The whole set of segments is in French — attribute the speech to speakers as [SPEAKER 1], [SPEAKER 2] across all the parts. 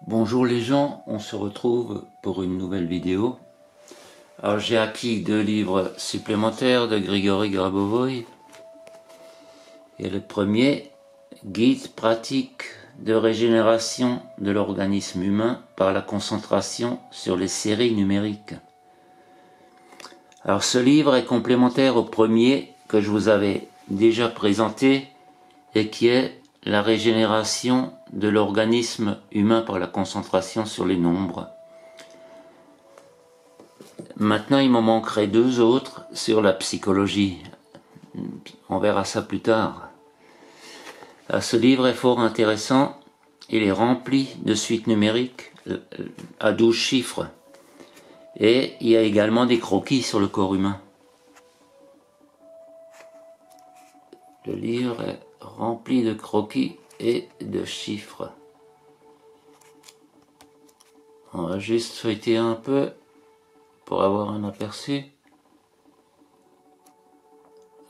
[SPEAKER 1] Bonjour les gens, on se retrouve pour une nouvelle vidéo. Alors j'ai acquis 2 livres supplémentaires de Grigory Grabovoï. Et le premier, Guide pratique de régénération de l'organisme humain par la concentration sur les séries numériques. Alors ce livre est complémentaire au premier que je vous avais déjà présenté et qui est la régénération de l'organisme humain par la concentration sur les nombres. Maintenant, il m'en manquerait 2 autres sur la psychologie. On verra ça plus tard. Ce livre est fort intéressant. Il est rempli de suites numériques à 12 chiffres. Et il y a également des croquis sur le corps humain. Le livre est rempli de croquis et de chiffres. On va juste feuilleter un peu pour avoir un aperçu.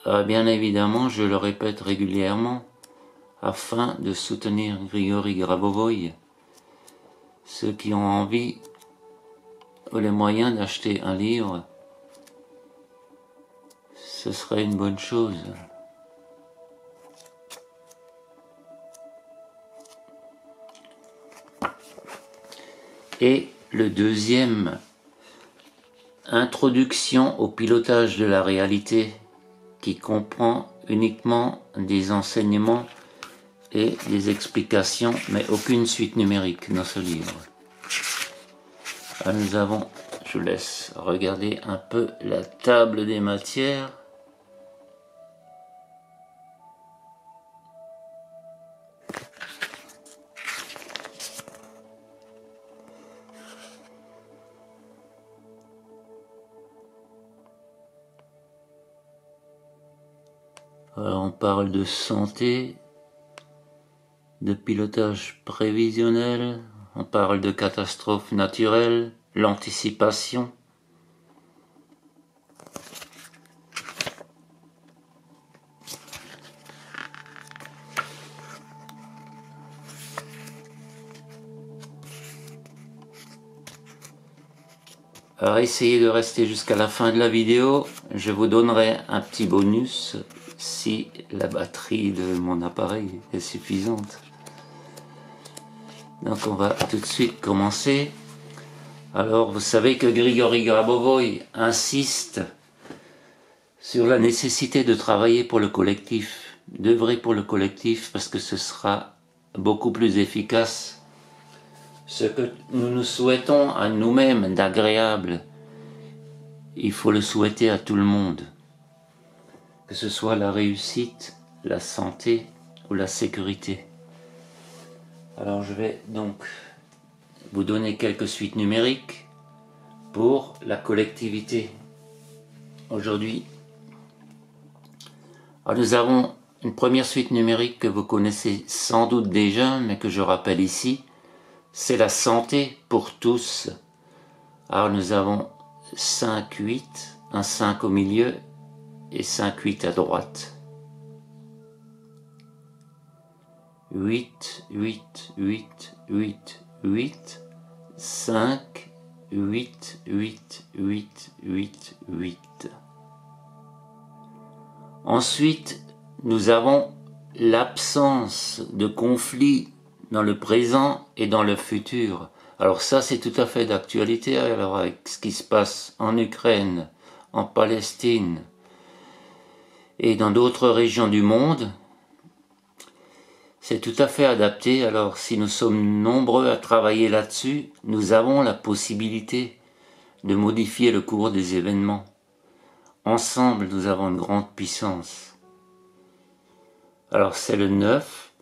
[SPEAKER 1] Bien évidemment, je le répète régulièrement, afin de soutenir Grigory Grabovoï. Ceux qui ont envie ou les moyens d'acheter un livre, ce serait une bonne chose. Et le deuxième, Introduction au pilotage de la réalité, qui comprend uniquement des enseignements et des explications, mais aucune suite numérique dans ce livre. Nous avons, je vous laisse regarder un peu la table des matières. Alors on parle de santé, de pilotage prévisionnel, on parle de catastrophes naturelles, l'anticipation. Alors essayez de rester jusqu'à la fin de la vidéo, je vous donnerai un petit bonus si la batterie de mon appareil est suffisante. Donc on va tout de suite commencer. Alors vous savez que Grigory Grabovoï insiste sur la nécessité de travailler pour le collectif, d'œuvrer pour le collectif parce que ce sera beaucoup plus efficace. Ce que nous nous souhaitons à nous-mêmes d'agréable, il faut le souhaiter à tout le monde. Que ce soit la réussite, la santé ou la sécurité. Alors je vais donc vous donner quelques suites numériques pour la collectivité aujourd'hui. Alors nous avons une première suite numérique que vous connaissez sans doute déjà, mais que je rappelle ici. C'est la santé pour tous. Alors nous avons 5, 8, un 5 au milieu et 5, 8 à droite. 8, 8, 8, 8, 8, 5, 8, 8, 8, 8, 8. Ensuite, nous avons l'absence de conflit dans le présent et dans le futur. Alors ça, c'est tout à fait d'actualité alors avec ce qui se passe en Ukraine, en Palestine et dans d'autres régions du monde. C'est tout à fait adapté. Alors si nous sommes nombreux à travailler là-dessus, nous avons la possibilité de modifier le cours des événements. Ensemble, nous avons une grande puissance. Alors c'est le 9,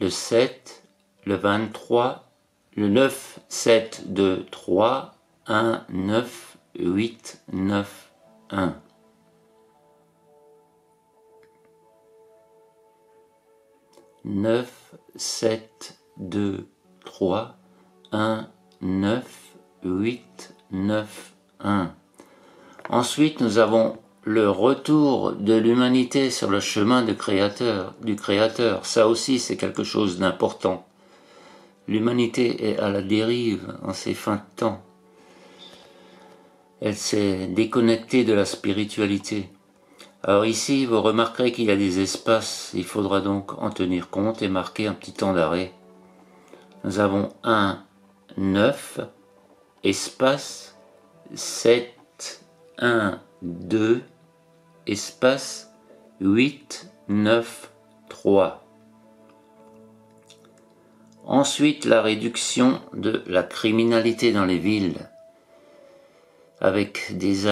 [SPEAKER 1] le 7, le 23, le 9, 7, 2, 3, 1, 9, 8, 9, 1. Neuf, 7, 2, 3, 1, 9, 8, 9, 1. Ensuite, nous avons le retour de l'humanité sur le chemin du Créateur. Ça aussi, c'est quelque chose d'important. L'humanité est à la dérive en ces fins de temps. Elle s'est déconnectée de la spiritualité. Alors ici, vous remarquerez qu'il y a des espaces, il faudra donc en tenir compte et marquer un petit temps d'arrêt. Nous avons 1, 9, espace, 7, 1, 2, espace, 8, 9, 3. Ensuite, la réduction de la criminalité dans les villes, avec des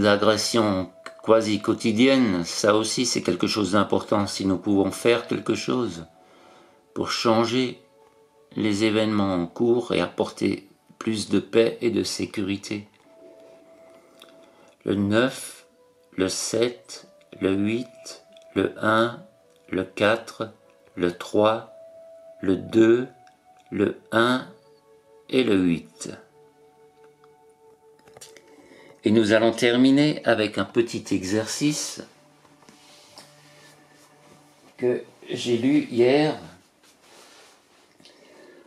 [SPEAKER 1] agressions quasi quotidiennes. Ça aussi, c'est quelque chose d'important. Si nous pouvons faire quelque chose pour changer les événements en cours et apporter plus de paix et de sécurité. Le 9, le 7, le 8, le 1, le 4, le 3, le 2, le 1 et le 8. Et nous allons terminer avec un petit exercice que j'ai lu hier.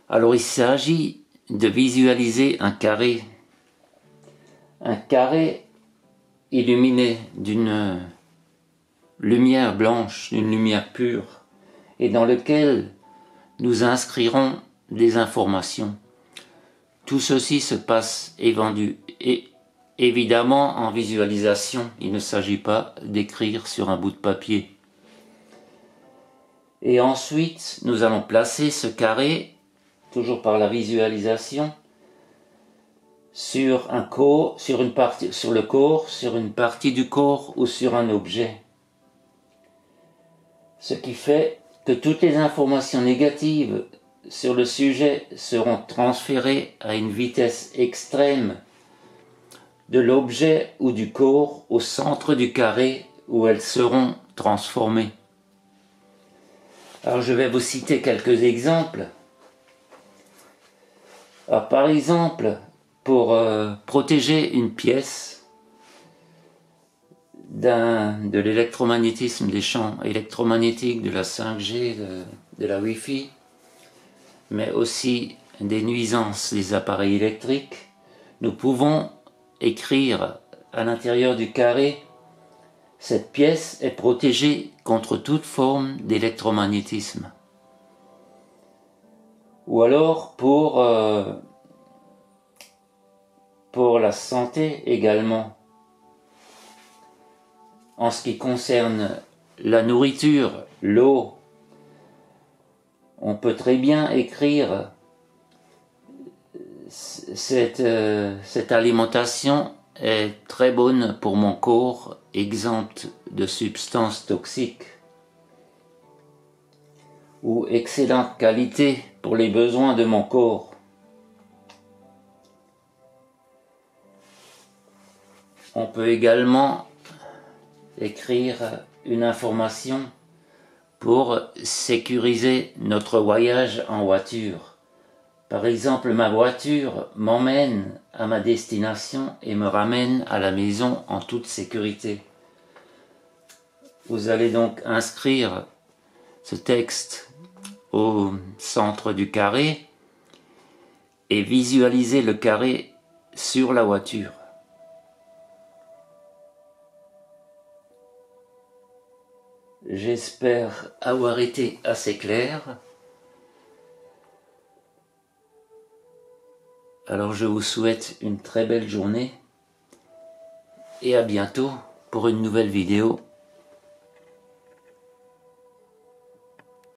[SPEAKER 1] Alors il s'agit de visualiser un carré illuminé d'une lumière blanche, d'une lumière pure, et dans lequel nous inscrirons des informations. Tout ceci se passe évidemment en visualisation. Il ne s'agit pas d'écrire sur un bout de papier. Et ensuite, nous allons placer ce carré, toujours par la visualisation, sur un corps, sur une partie du corps ou sur un objet. Ce qui fait que toutes les informations négatives sur le sujet seront transférées à une vitesse extrême de l'objet ou du corps au centre du carré où elles seront transformées. Alors je vais vous citer quelques exemples. Alors, par exemple, pour protéger une pièce de l'électromagnétisme, des champs électromagnétiques, de la 5G, de la Wi-Fi, mais aussi des nuisances des appareils électriques, nous pouvons écrire à l'intérieur du carré: cette pièce est protégée contre toute forme d'électromagnétisme. Ou alors pour la santé également. En ce qui concerne la nourriture, l'eau, on peut très bien écrire cette alimentation est très bonne pour mon corps, exempte de substances toxiques, ou excellente qualité pour les besoins de mon corps. On peut également écrire une information pour sécuriser notre voyage en voiture. Par exemple, ma voiture m'emmène à ma destination et me ramène à la maison en toute sécurité. Vous allez donc inscrire ce texte au centre du carré et visualiser le carré sur la voiture. J'espère avoir été assez clair. Alors je vous souhaite une très belle journée et à bientôt pour une nouvelle vidéo.